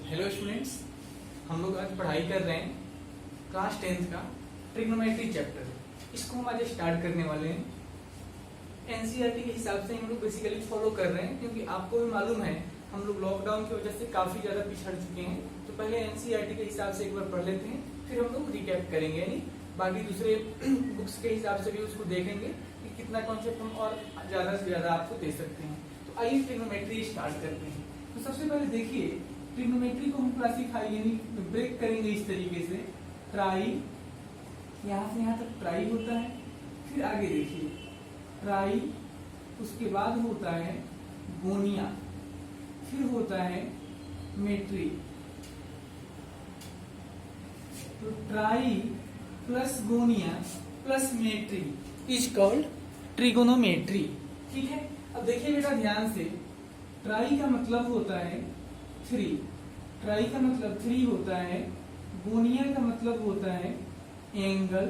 Hello students, हम लोग आज पढ़ाई कर रहे हैं क्लास 10th का ट्रिग्नोमेट्री चैप्टर। इसको हम आज स्टार्ट करने वाले हैं। एनसीईआरटी के हिसाब से हम लोग बेसिकली फॉलो कर रहे हैं, क्योंकि आपको भी मालूम है हम लोग लॉकडाउन की वजह से काफी ज्यादा पिछड़ चुके हैं। तो पहले एनसीईआरटी के हिसाब से एक बार पढ़ लेते हैं, फिर हम लोग रिकैप करेंगे, यानी बाकी दूसरे बुक्स के हिसाब से भी उसको देखेंगे कि कितना कॉन्सेप्ट हम और ज्यादा से ज्यादा आपको दे सकते हैं। तो आइए ट्रिग्नोमेट्री स्टार्ट करते हैं। तो सबसे पहले देखिए, ट्रिग्नोमेट्री को हम क्लासिफाई यानी ब्रेक करेंगे इस तरीके से। ट्राई, यहाँ से यहाँ तक ट्राई होता है। फिर आगे देखिए ट्राई, उसके बाद होता है गोनिया, फिर होता है मेट्री। तो tri plus gonia plus metry is called trigonometry. ठीक है, अब देखिए बेटा ध्यान से, ट्राई का मतलब होता है 3, ट्राई का मतलब 3 होता है, गोनिया का मतलब होता है एंगल,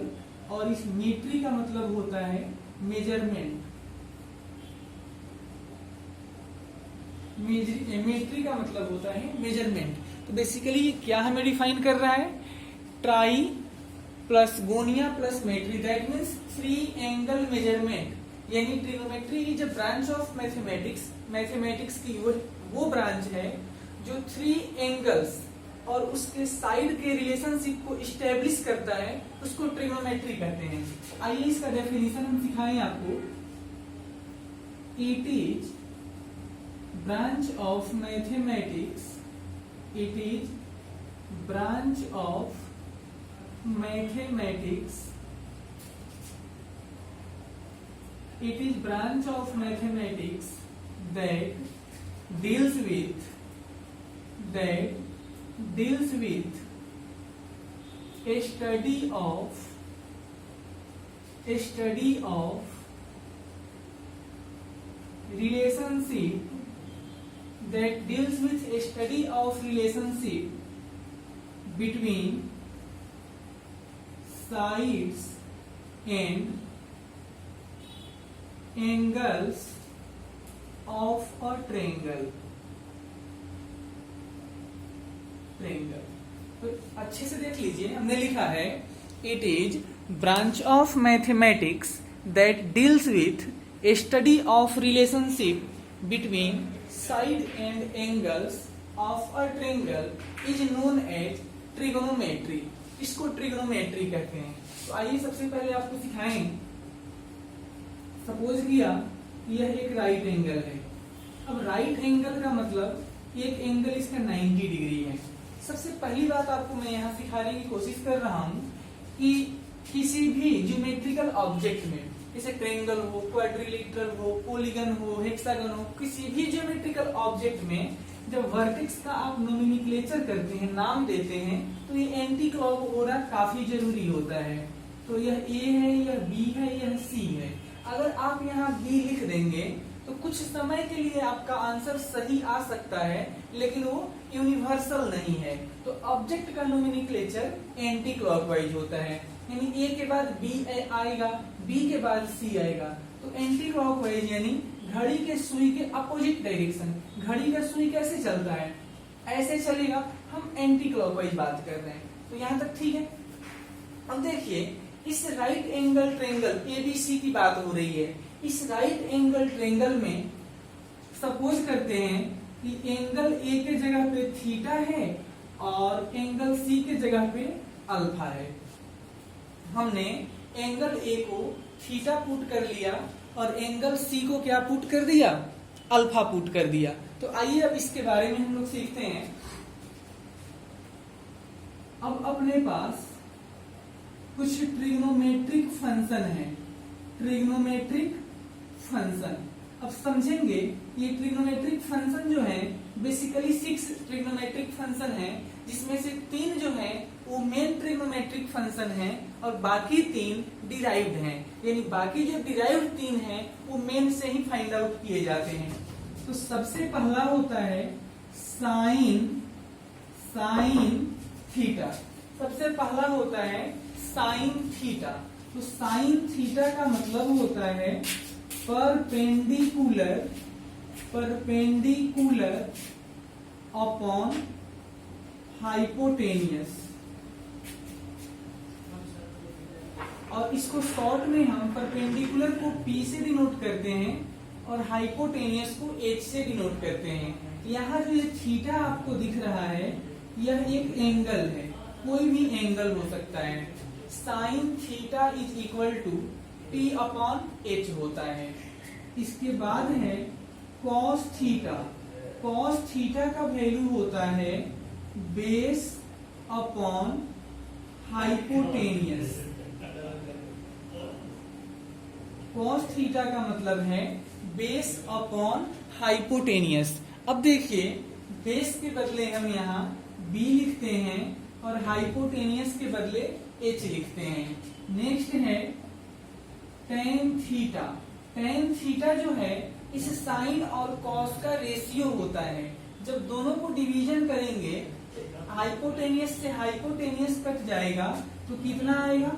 और इस मेट्री का मतलब होता है मेजरमेंट। मेट्री का मतलब होता है मेजरमेंट। तो बेसिकली क्या हमें डिफाइन कर रहा है? Tri plus gonia plus metry, that means 3 angle measurement. यानी trigonometry is a branch of mathematics. Mathematics की वो ब्रांच है जो 3 एंगल्स और उसके साइड के रिलेशनशिप को इस्टेब्लिश करता है, उसको ट्रिग्नोमेट्री कहते हैं। आइए इसका डेफिनेशन हम सिखाएं आपको। It is branch of mathematics, it is branch of mathematics, it is branch of mathematics that deals with a study of relationship, that deals with a study of relationship between sides and angles of a triangle. तो अच्छे से देख लीजिए, हमने लिखा है it is branch of mathematics that deals with a study of relationship between side and angles of a triangle is known as trigonometry. इसको trigonometry कहते हैं। तो आइए सबसे पहले आपको सिखाएं। सपोज किया यह एक राइट एंगल है। अब राइट एंगल का मतलब एक एंगल इसका 90 डिग्री है। सबसे पहली बात आपको मैं यहाँ सिखाने की कोशिश कर रहा हूँ कि किसी भी ज्योमेट्रिकल ऑब्जेक्ट में, जैसे ट्रायंगल हो, क्वाड्रिलेटरल हो, पॉलीगन हो, हेक्सागन हो, किसी भी ज्योमेट्रिकल ऑब्जेक्ट में जब वर्टेक्स का आप नोमेनक्लेचर करते हैं, नाम देते हैं, तो ये एंटी क्लॉक होना काफी जरूरी होता है। तो यह ए है, यह बी है, यह सी है। अगर आप यहाँ बी लिख देंगे तो कुछ समय के लिए आपका आंसर सही आ सकता है, लेकिन वो यूनिवर्सल नहीं है। तो ऑब्जेक्ट का नोमेनक्लेचर एंटी क्लॉकवाइज होता है, यानी ए के बाद बी आएगा, बी के बाद सी आएगा। तो एंटी क्लॉकवाइज यानी घड़ी के सुई के अपोजिट डायरेक्शन। घड़ी का सुई कैसे चलता है? ऐसे चलेगा। हम एंटी क्लॉकवाइज बात कर रहे हैं। तो यहाँ तक ठीक है। अब देखिए, इस राइट एंगल ट्रायंगल एबीसी की बात हो रही है। इस राइट एंगल ट्रायंगल में सपोज करते हैं कि एंगल ए के जगह पे थीटा है और एंगल सी के जगह पे अल्फा है। हमने एंगल ए को थीटा पुट कर लिया और एंगल सी को क्या पुट कर दिया? अल्फा पुट कर दिया। तो आइए अब इसके बारे में हम लोग सीखते हैं। अब अपने पास कुछ ट्रिग्नोमेट्रिक फंक्शन है। ट्रिग्नोमेट्रिक फंक्शन, अब समझेंगे ये ट्रिग्नोमेट्रिक फंक्शन जो है बेसिकली 6 ट्रिग्नोमेट्रिक फंक्शन है, जिसमें से 3 जो है वो मेन ट्रिग्नोमेट्रिक फंक्शन है और बाकी 3 डिराइव्ड हैं। यानी बाकी जो डिराइव्ड 3 हैं वो मेन से ही फाइंड आउट किए जाते हैं। तो सबसे पहला होता है साइन थीटा। सबसे पहला होता है साइन थीटा। तो साइन थीटा का मतलब होता है परपेंडिकुलर अपॉन हाइपोटेनियस, और इसको शॉर्ट में हम परपेंडिकुलर को P से डिनोट करते हैं और हाइपोटेनियस को H से डिनोट करते हैं। यहाँ जो ये थीटा आपको दिख रहा है यह एक एंगल है, कोई भी एंगल हो सकता है। Sine theta is equal to P upon H होता है। इसके बाद है कॉस थीटा। कॉस थीटा का वैल्यू होता है base upon hypotenuse. Cos theta का मतलब है बेस अपॉन हाइपोटेनियस। अब देखिए बेस के बदले हम यहाँ b लिखते हैं और हाइपोटेनियस के बदले h लिखते हैं। नेक्स्ट है टेन थीटा। टेन थीटा जो है इस साइन और कॉस का रेशियो होता है। जब दोनों को डिवीजन करेंगे हाइपोटेनियस से हाइपोटेनियस कट जाएगा तो कितना आएगा,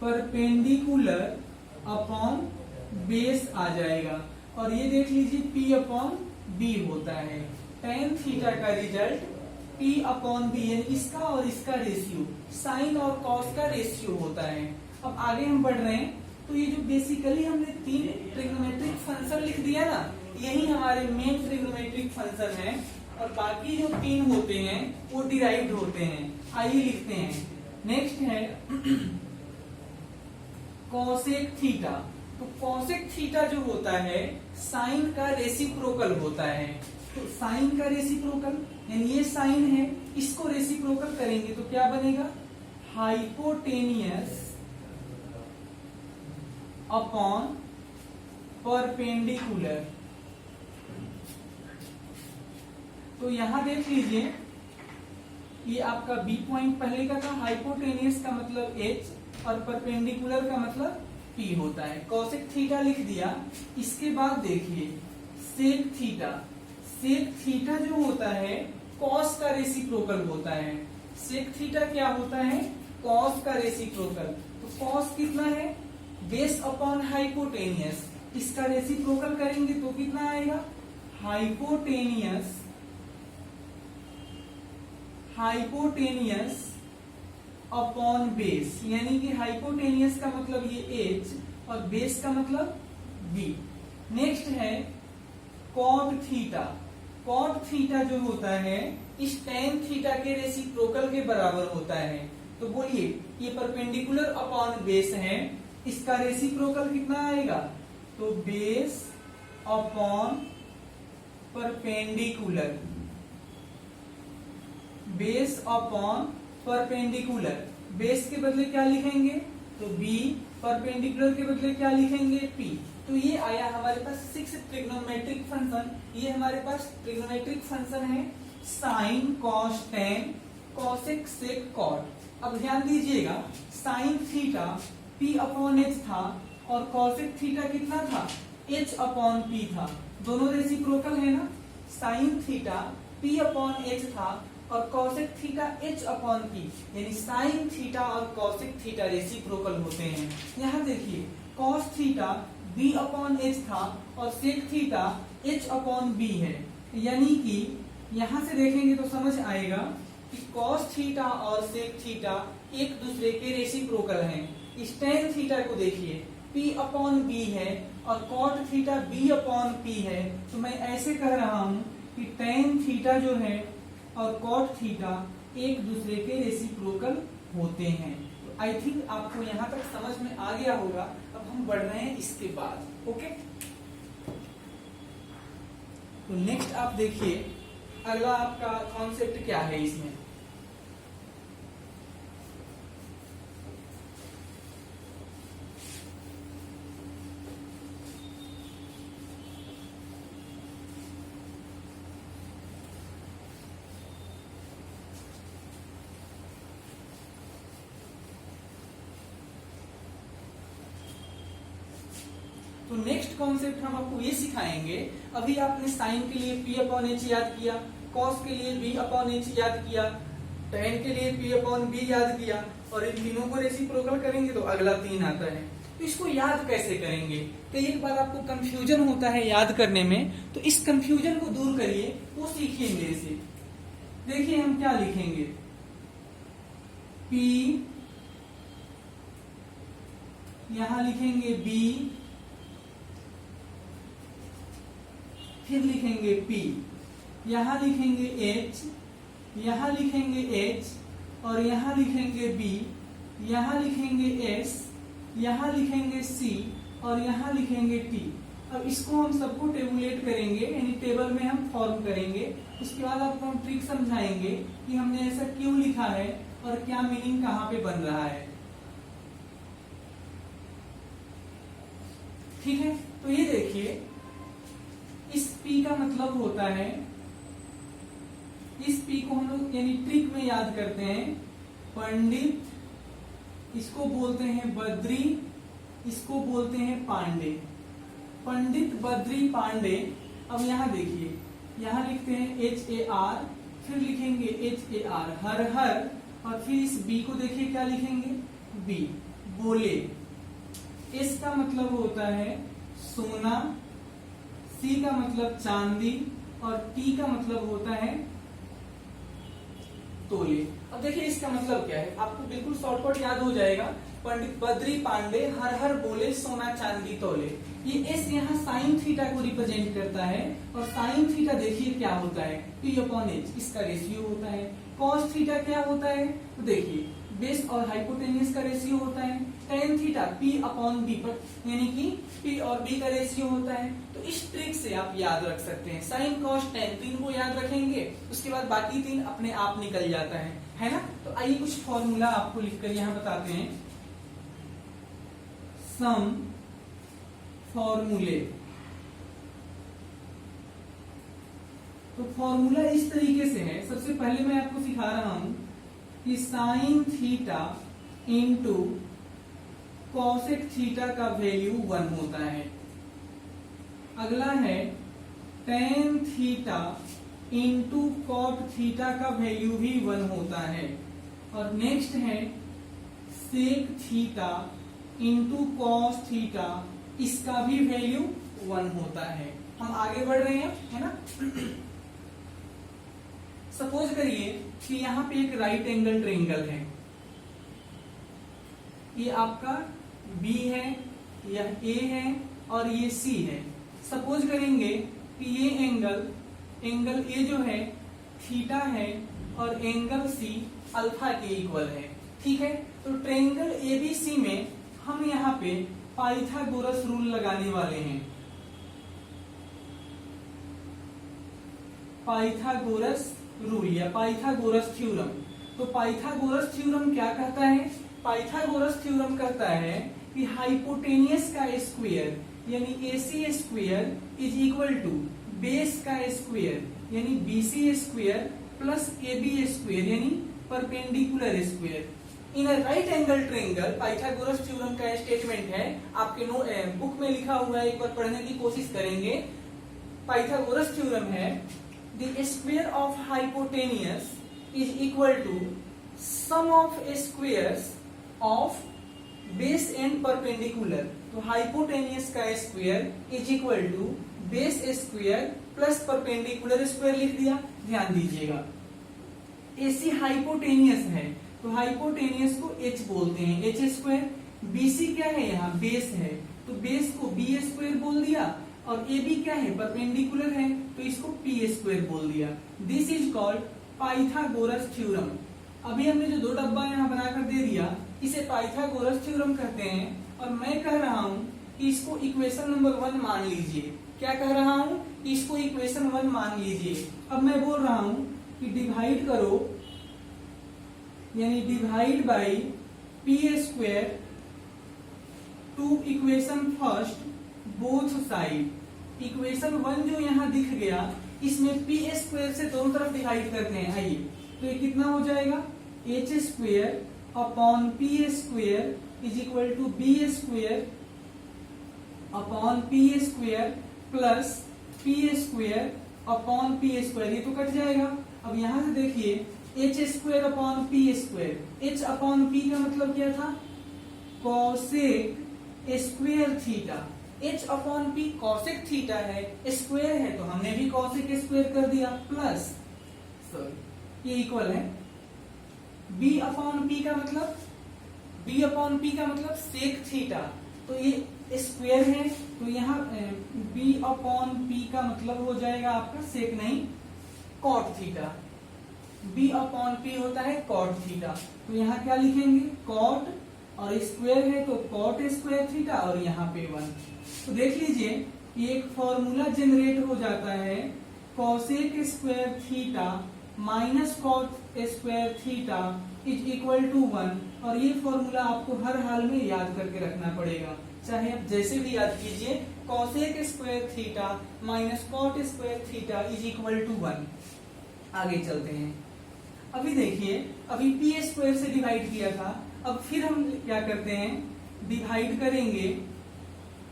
परपेंडिकुलर अपॉन बेस आ जाएगा। और ये देख लीजिए P अपॉन B होता है। टेन थीटा का रिजल्ट P अपॉन B यानी इसका और इसका रेशियो, साइन और कॉस का रेशियो होता है। अब आगे हम बढ़ रहे हैं तो ये जो बेसिकली हमने 3 ट्रिग्नोमेट्रिक फंक्शन लिख दिया ना, यही हमारे मेन ट्रिग्नोमेट्रिक फंक्शन है और बाकी जो 3 होते हैं वो डिराइव्ड होते हैं। आइए लिखते हैं। नेक्स्ट है कॉसेक थीटा। तो कॉसेक थीटा जो होता है साइन का रेसिप्रोकल होता है। तो साइन का रेसिप्रोकल यानी ये साइन है, इसको रेसिप्रोकल करेंगे तो क्या बनेगा, हाइपोटेनियस अपॉन परपेंडिकुलर। तो यहां देख लीजिए ये आपका बी पॉइंट पहले का था, हाइपोटेनियस का मतलब H और परपेंडिकुलर का मतलब P होता है। कॉसेक थीटा लिख दिया। इसके बाद देखिए सेक थीटा। सेक थीटा जो होता है कॉस का रेसिप्रोकल होता है। सेक थीटा क्या होता है, कॉस का रेसिप्रोकल। तो कॉस कितना है, बेस अपॉन हाइपोटेनियस। इसका रेसिप्रोकल करेंगे तो कितना आएगा, हाइपोटेनियस अपॉन बेस, यानी कि हाइपोटेनियस का मतलब ये H और बेस का मतलब B। नेक्स्ट है कॉट थीटा। कॉट थीटा जो होता है इस टेन थीटा के रेसिप्रोकल के बराबर होता है। तो बोलिए ये परपेंडिकुलर अपॉन बेस है, इसका रेसिप्रोकल कितना आएगा, तो base upon perpendicular, base upon perpendicular. Base के बदले क्या लिखेंगे, तो B, परपेंडिकुलर के बदले क्या लिखेंगे, P। तो ये आया हमारे पास 6 ट्रिग्नोमेट्रिक फंक्शन। ये हमारे पास ट्रिग्नोमेट्रिक फंक्शन है साइन, कॉस, टेन, कॉसेक, सेक, कॉट। अब ध्यान दीजिएगा sign theta P upon H था और कॉसेक थीटा कितना था, H अपॉन P था। दोनों रेसिप्रोकल है ना। Sine theta P upon H था और cosec theta H upon P, यानी साइन थीटा और कॉसेक थीटा रेसिप्रोकल होते हैं। यहाँ देखिए cos theta B upon H था और sec theta H upon B है। यानी कि यहाँ से देखेंगे तो समझ आएगा कि कॉस थीटा और सेक थीटा एक दूसरे के रेसिप्रोकल हैं। इस टेन थीटा को देखिए P अपॉन B है और cot theta B upon P है। तो मैं ऐसे कह रहा हूँ कि टेन थीटा जो है और कॉट थीटा एक दूसरे के रेसिप्रोकल होते हैं। तो आई थिंक आपको यहाँ तक समझ में आ गया होगा। अब हम बढ़ रहे हैं इसके बाद। ओके, तो नेक्स्ट आप देखिए अगला आपका कॉन्सेप्ट क्या है इसमें। तो नेक्स्ट कॉन्सेप्ट हम आपको ये सिखाएंगे। अभी आपने साइन के लिए P अपॉन H याद किया, कॉस के लिए B अपॉन H याद किया, टेन के लिए P अपॉन B याद किया और इन तीनों को रेसिप्रोकल करेंगे तो अगला 3 आता है। तो इसको याद कैसे करेंगे? कई एक बार आपको कंफ्यूजन होता है याद करने में, तो इस कंफ्यूजन को दूर करिए, वो सीखिए मेरे से। देखिए हम क्या लिखेंगे, P, यहां लिखेंगे B, फिर लिखेंगे P, यहां लिखेंगे H, यहां लिखेंगे H, और यहां लिखेंगे B, यहां लिखेंगे S, यहां लिखेंगे C, और यहां लिखेंगे T। अब इसको हम सबको टेबुलेट करेंगे, यानी टेबल में हम फॉर्म करेंगे। उसके बाद आपको हम ट्रिक समझाएंगे कि हमने ऐसा क्यों लिखा है और क्या मीनिंग कहां पे बन रहा है। ठीक है, तो ये देखिए, इस P का मतलब होता है, इस P को हम लोग यानी ट्रिक में याद करते हैं पंडित, इसको बोलते हैं बद्री, इसको बोलते हैं पांडे। पंडित, बद्री, पांडे। अब यहां देखिए, यहां लिखते हैं HAR, फिर लिखेंगे HAR, हर हर, और फिर इस B को देखिए क्या लिखेंगे, B, बोले। S का मतलब होता है सोना, C का मतलब चांदी, और T का मतलब होता है तोले। अब देखिए इसका मतलब क्या है, आपको बिल्कुल शॉर्टकट याद हो जाएगा। पंडित, बद्री, पांडे, हर हर बोले, सोना चांदी तोले। ये एस यहाँ साइन थीटा को रिप्रेजेंट करता है, और साइन थीटा देखिए क्या होता है, P अपॉन H, इसका रेशियो होता है। कॉस थीटा क्या होता है, तो देखिए बेस और हाइपोटेन्यूस का रेशियो होता है। Tan theta P upon B पर, यानी कि P और B का रेशियो होता है। तो इस ट्रिक से आप याद रख सकते हैं, साइन कॉस टेन, तीन को याद रखेंगे, उसके बाद बाकी तीन अपने आप निकल जाता है ना। तो आइए कुछ फॉर्मूला आपको लिखकर यहाँ बताते हैं। सम फॉर्मूले, तो फॉर्मूला इस तरीके से है। सबसे पहले मैं आपको सिखा रहा हूं कि sine theta into cosec theta का वैल्यू 1 होता है। अगला है tan theta into cot theta का वैल्यू भी 1 होता है। और नेक्स्ट है sec theta into cos theta, इसका भी वैल्यू 1 होता है। हम आगे बढ़ रहे हैं, है ना। सपोज करिए कि यहाँ पे एक राइट एंगल ट्रायंगल है, ये आपका B है, यह A है, और ये C है। सपोज करेंगे कि ये एंगल A जो है थीटा है, और एंगल C अल्फा के इक्वल है। ठीक है, तो ट्रायंगल ABC में हम यहाँ पे पाइथागोरस रूल लगाने वाले हैं। पाइथागोरस रूल या पाइथागोरस थ्योरम। तो पाइथागोरस थ्योरम क्या कहता है, पाइथागोरस थ्योरम कहता है कि हाइपोटेनियस का स्क्वायर यानी AC square is equal to base का स्क्वायर यानी BC square plus AB square यानी perpendicular square. In a right angle triangle, Pythagoras theorem का स्टेटमेंट है, आपके बुक में लिखा हुआ है, एक बार पढ़ने की कोशिश करेंगे। पाइथागोरस थ्योरम है the square of hypotenuse is equal to sum of squares of base and perpendicular. तो हाइपोटेनियस का square is equal to base square plus perpendicular square लिख दिया। ध्यान दीजिएगा, AC हाइपोटेनियस है, तो हाइपोटेनियस को H बोलते हैं, H स्क्वायर। BC क्या है, यहाँ बेस है, तो बेस को B स्क्वायर बोल दिया, और AB क्या है, परपेंडिकुलर है, तो इसको P स्क्वायर बोल दिया। This is called Pythagoras theorem. अभी हमने जो दो डब्बा यहाँ बनाकर दे दिया, इसे पाइथागोरस थ्योरम कहते हैं। और मैं कह रहा हूं कि इसको इक्वेशन नंबर 1 मान लीजिए। क्या कह रहा हूं, कि इसको इक्वेशन 1 मान लीजिए। अब मैं बोल रहा हूं कि डिवाइड करो, यानी divide by P square to equation first both side. Equation 1 जो यहाँ दिख गया, इसमें P स्क्वायर से दोनों तरफ डिवाइड करते हैं। आइए, तो ये कितना हो जाएगा, H square upon P square is equal to B square upon P square plus P square upon P square, ये तो कट जाएगा। अब यहां से देखिए H square upon P square, H upon P का मतलब क्या था, cosec square theta, h upon p cosec theta है, स्क्वायर है तो हमने भी कॉसेक स्क्वायर कर दिया, प्लस सॉरी ये इक्वल है b अपॉन p का मतलब, b अपॉन p का मतलब सेक थीटा, तो ये स्क्वायर है तो यहाँ b अपॉन p का मतलब हो जाएगा आपका सेक नहीं cot theta, b upon p होता है कॉट थीटा, तो यहाँ क्या लिखेंगे कॉट, और स्क्वायर है तो कॉट स्क्वायर थीटा, और यहाँ पे 1। तो देख लीजिए ये एक फॉर्मूला जनरेट हो जाता है cosec square theta minus cot square theta is equal to 1, और ये फॉर्मूला आपको हर हाल में याद करके रखना पड़ेगा, चाहे आप जैसे भी याद कीजिए, cosec square theta minus cot square theta is equal to 1। आगे चलते हैं, अभी देखिए अभी पी स्क्वायर से डिवाइड किया था, अब फिर हम क्या करते हैं डिवाइड करेंगे,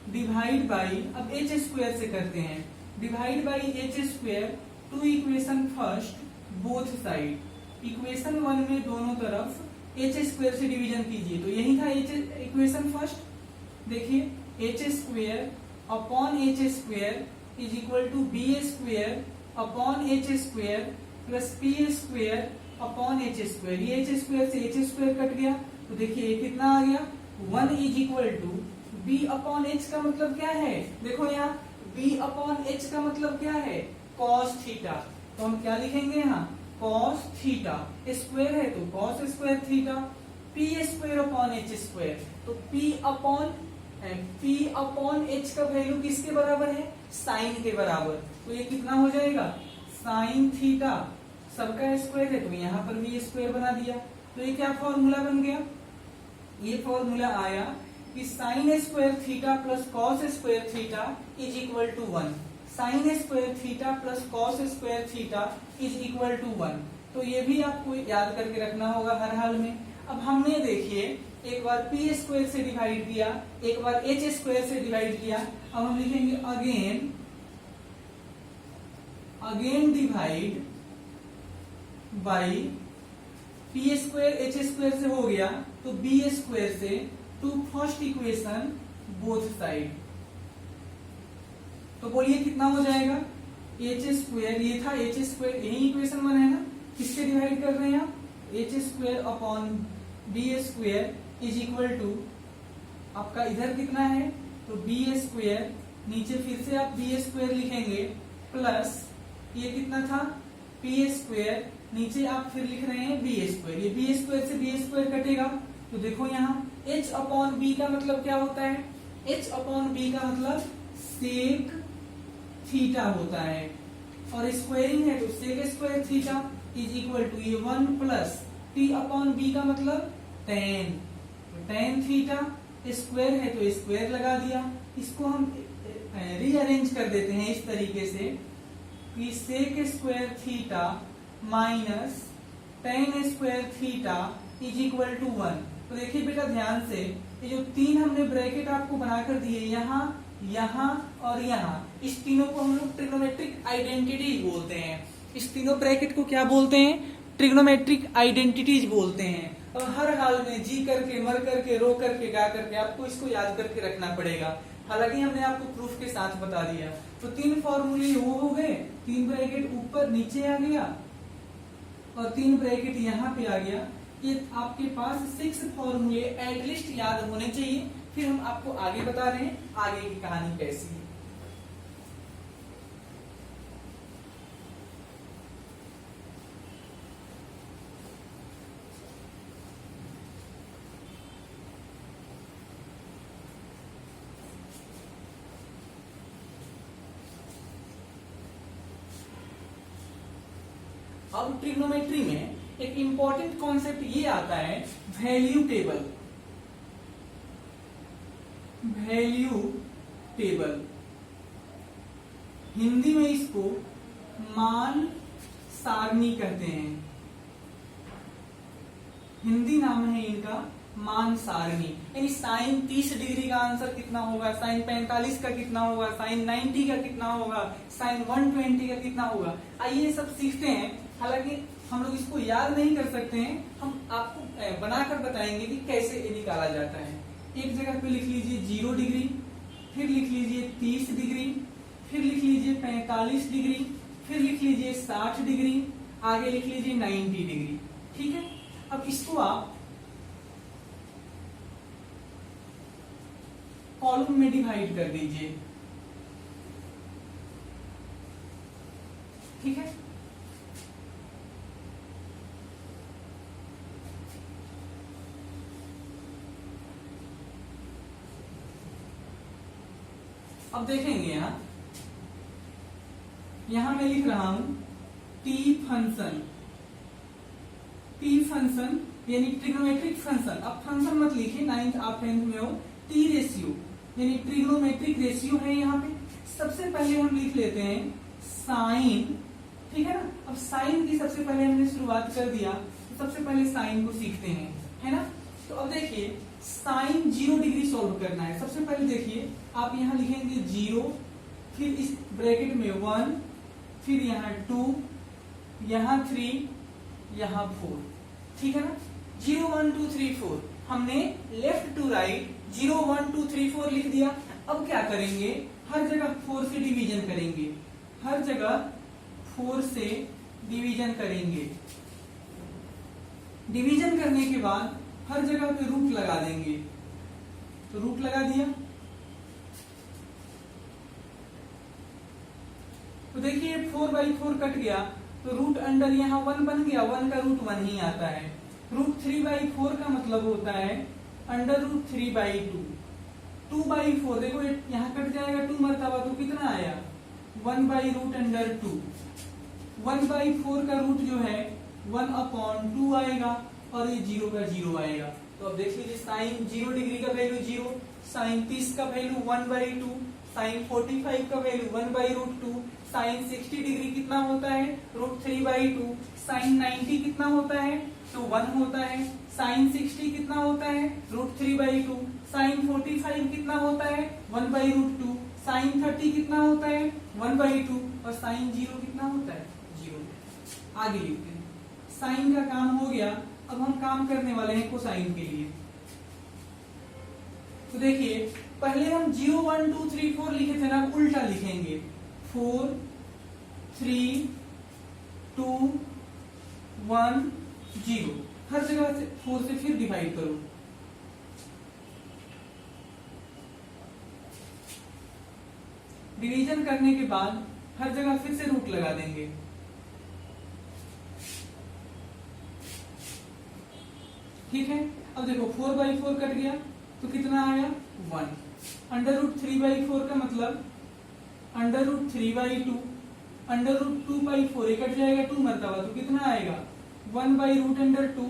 डिवाइड बाई अब एच स्क्वायर से करते हैं, divide by H square to equation first both side, equation 1 में दोनों तरफ एच स्क्वायर से डिवीजन कीजिए, तो यही था एच इक्वेशन फर्स्ट, देखिए H square upon H square is equal to B square upon H square plus P square upon H square, ये एच स्क्वायर से एच स्क्वायर कट गया, तो देखिए ये कितना आ गया 1 is equal to b upon H का मतलब क्या है, देखो यहाँ b अपॉन एच का मतलब क्या है cos थीटा, तो हम क्या लिखेंगे यहाँ cos थीटा, स्क्वायर है तो cos square theta, p square upon H square, तो p अपॉन एच का वैल्यू किसके बराबर है साइन के बराबर, तो ये कितना हो जाएगा साइन थीटा, सबका स्क्वायर है तो यहाँ पर भी स्क्वायर बना दिया, तो ये क्या फॉर्मूला बन गया, ये फॉर्मूला आया कि sine square theta plus cos square theta is equal to 1, sine square theta plus cos square theta is equal to 1, तो ये भी आपको याद करके रखना होगा हर हाल में। अब हमने देखिए एक बार पी स्क्वायर से डिवाइड किया, एक बार एच स्क्वायर से डिवाइड किया, अब हम लिखेंगे again divide by P square H square से हो गया तो बी स्क्वायर से to first equation both side, तो बोलिए कितना हो जाएगा एच स्क्वायर, ये था एच स्क्वायर, यही इक्वेशन बना है ना, किससे डिवाइड कर रहे हैं आप H square upon B square is equal to आपका इधर कितना है तो बी स्क्वायर, नीचे फिर से आप बी स्क्वायर लिखेंगे प्लस ये कितना था पी स्क्वायर, नीचे आप फिर लिख रहे हैं बी स्क्वायर, ये बी स्क्वायर से बी स्क्वायर कटेगा, तो देखो यहाँ h अपॉन बी का मतलब क्या होता है, h अपॉन बी का मतलब सेक थीटा होता है, और स्क्वायरिंग है तो sec square theta is equal to ये 1 प्लस t अपॉन बी का मतलब tan, tan थीटा, स्क्वायर है तो स्क्वायर लगा दिया, इसको हम रीअरेंज कर देते हैं इस तरीके से कि sec square theta minus tan square theta is equal to 1। तो देखिए बेटा ध्यान से, ये जो तीन हमने ब्रैकेट आपको बनाकर दिए यहाँ, यहाँ और यहाँ, इस तीनों को हम लोग ट्रिग्नोमेट्रिक आइडेंटिटीज बोलते हैं, इस तीनों ब्रैकेट को क्या बोलते हैं ट्रिग्नोमेट्रिक आइडेंटिटीज बोलते हैं। और हर हाल में जी करके मर करके रो करके गा करके आपको इसको याद करके रखना पड़ेगा, हालांकि हमने आपको प्रूफ के साथ बता दिया। तो तीन फॉर्मूले वो हो गए, तीन ब्रैकेट ऊपर नीचे आ गया और तीन ब्रैकेट यहाँ पे आ गया, ये आपके पास 6 फॉर्मूले एटलीस्ट याद होने चाहिए। फिर हम आपको आगे बता रहे हैं आगे की कहानी कैसी है। अब ट्रिग्नोमेट्री में एक इंपॉर्टेंट कॉन्सेप्ट ये आता है value table. Value table Hindi में इसको मान सारणी कहते हैं, हिंदी नाम है इनका मान सारणी। यानी साइन 30 डिग्री का आंसर कितना होगा, साइन 45 का कितना होगा, साइन 90 का कितना होगा, साइन 120 का कितना होगा, आइए सब सीखते हैं। हालांकि हम लोग इसको याद नहीं कर सकते हैं, हम आपको बनाकर बताएंगे कि कैसे ये निकाला जाता है। एक जगह पे लिख लीजिए 0 डिग्री, फिर लिख लीजिए 30 डिग्री, फिर लिख लीजिए 45 डिग्री, फिर लिख लीजिए 60 डिग्री, आगे लिख लीजिए 90 डिग्री। ठीक है, अब इसको आप कॉलम में डिवाइड कर दीजिए। ठीक है, अब देखेंगे यहां मैं लिख रहा हूं टी फंक्शन। टी फंक्शन यानी ट्रिग्नोमेट्रिक फंक्शन। अब फंक्शन मत लिखिए, 9th आप 10th में हो। टी रेशियो यानी ट्रिग्नोमेट्रिक रेशियो है यहाँ पे। सबसे पहले हम लिख लेते हैं साइन। ठीक है ना, अब साइन की सबसे पहले हमने शुरुआत कर दिया, तो सबसे पहले साइन को सीखते हैं, है ना। तो अब देखिए साइन 0 डिग्री सॉल्व करना है। सबसे पहले देखिए आप यहाँ लिखेंगे 0, फिर इस ब्रैकेट में 1, फिर यहाँ 2, यहाँ 3, यहाँ 4। ठीक है ना, 0 1 2 3 4 हमने लेफ्ट टू राइट 0 1 2 3 4 लिख दिया। अब क्या करेंगे, हर जगह 4 से डिवीजन करेंगे, हर जगह 4 से डिवीजन करेंगे। डिवीजन करने के बाद हर जगह पे रूट लगा देंगे, तो रूट लगा दिया। तो देखिए 4/4 कट गया, तो रूट अंडर यहाँ 1 बन गया, 1 का रूट 1 ही आता है। रूट 3/4 का मतलब होता है अंडर रूट 3/2। 2/4 देखो यहाँ कट जाएगा 2 मरतबा, तो कितना आया 1/√2। 1/4 का रूट जो है 1/2 आएगा, और ये 0 का 0 आएगा। तो अब देख लीजिए साइन 0 डिग्री का वैल्यू 0, साइन 30 का वैल्यू 1/2, साइन 45 का वैल्यू 1/√2, साइन 60 डिग्री कितना होता है √3/2, साइन 90 कितना होता है तो 1 होता है, साइन 60 कितना होता है √3/2, साइन 45 कितना होता है 1/√2, साइन 30 कितना होता है 1/2, और साइन 0 कितना होता है 0। आगे लिखते हैं, साइन का काम हो गया। अब हम काम करने वाले हैं कोसाइन के लिए। तो देखिए पहले हम 0 1 2 3 4 लिखे थे ना, उल्टा लिखेंगे 4 3 2 1 0। हर जगह से 4 से फिर डिवाइड करो। डिवीजन करने के बाद हर जगह फिर से रूट लगा देंगे। ठीक है, अब देखो 4/4 कट गया, तो कितना आया 1। अंडर√3/4 का मतलब अंडर√3/2, अंडर√2/4 कट जाएगा 2 मरतबा, तो कितना आएगा 1/√2।